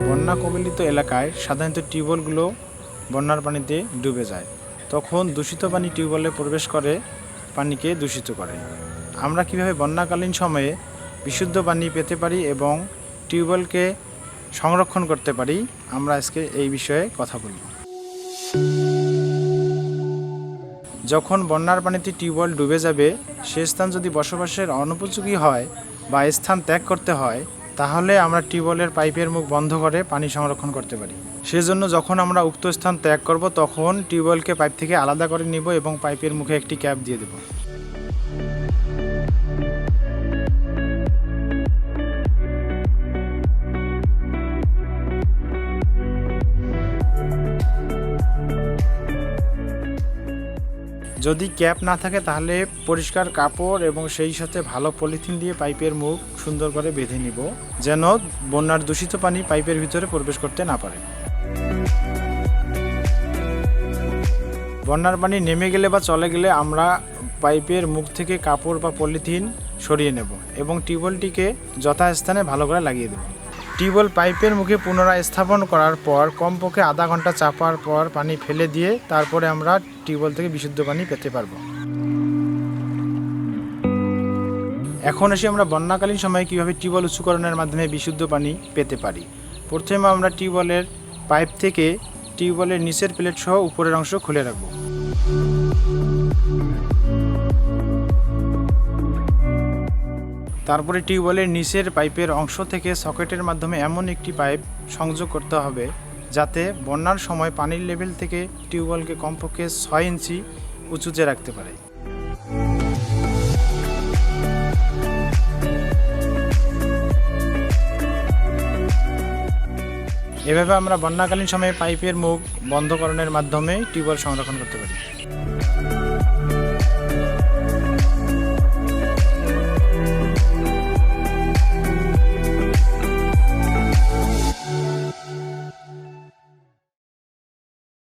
বন্যা কবলিত এলাকায় সাধারণত টিউবওয়েলগুলো বন্যার পানিতে ডুবে যায়। তখন দূষিত পানি টিউবওয়েলে প্রবেশ করে পানিকে দূষিত করে। আমরা কিভাবে বন্যাকালীন সময়ে বিশুদ্ধ পানি পেতে পারি এবং টিউবওয়েলকে সংরক্ষণ করতে পারি, আমরা আজকে এই বিষয়ে কথা বলব। যখন বন্যার পানিতে টিউবওয়েল ডুবে যাবে, সে স্থান যদি বসবাসের অনুপযোগী হয় বা স্থান ত্যাগ করতে হয়, তাহলে আমরা টিউবওয়েলের পাইপের মুখ বন্ধ করে পানি সংরক্ষণ করতে পারি। সেজন্য যখন আমরা উক্ত স্থান ত্যাগ করব, তখন টিউবওয়েলকে পাইপ থেকে আলাদা করে নিব এবং পাইপের মুখে একটি ক্যাপ দিয়ে দেব। যদি ক্যাপ না থাকে তাহলে পরিষ্কার কাপড় এবং সেই সাথে ভালো পলিথিন দিয়ে পাইপের মুখ সুন্দর করে বেঁধে নিব, যেন বন্যার দূষিত পানি পাইপের ভিতরে প্রবেশ করতে না পারে। বন্যার পানি নেমে গেলে বা চলে গেলে আমরা পাইপের মুখ থেকে কাপড় বা পলিথিন সরিয়ে নেব এবং টিউবওয়েলটিকে যথাস্থানে ভালো করে লাগিয়ে দেব। টিউবওয়েল পাইপের মুখে পুনরায় স্থাপন করার পর কমপক্ষে আধা ঘন্টা চাপার পর পানি ফেলে দিয়ে তারপরে আমরা টিউবওয়েল থেকে বিশুদ্ধ পানি পেতে পারবো। এখন এসে আমরা বন্যাকালীন সময়ে কীভাবে টিউবওয়েল উঁচুকরণের মাধ্যমে বিশুদ্ধ পানি পেতে পারি। প্রথমে আমরা টিউবওয়েলের পাইপ থেকে টিউবওয়েলের নিচের প্লেট সহ উপরের অংশ খুলে রাখবো। তারপরে টিউবওয়েলের নিচের পাইপের অংশ থেকে সকেটের মাধ্যমে এমন একটি পাইপ সংযোগ করতে হবে যাতে বন্যার সময় পানির লেভেল থেকে টিউবওয়েলকে কমপক্ষে 6 ইঞ্চি উঁচুতে রাখতে পারে। এভাবে আমরা বন্যাকালীন সময়ে পাইপের মুখ বন্ধকরণের মাধ্যমে টিউবওয়েল সংরক্ষণ করতে পারি।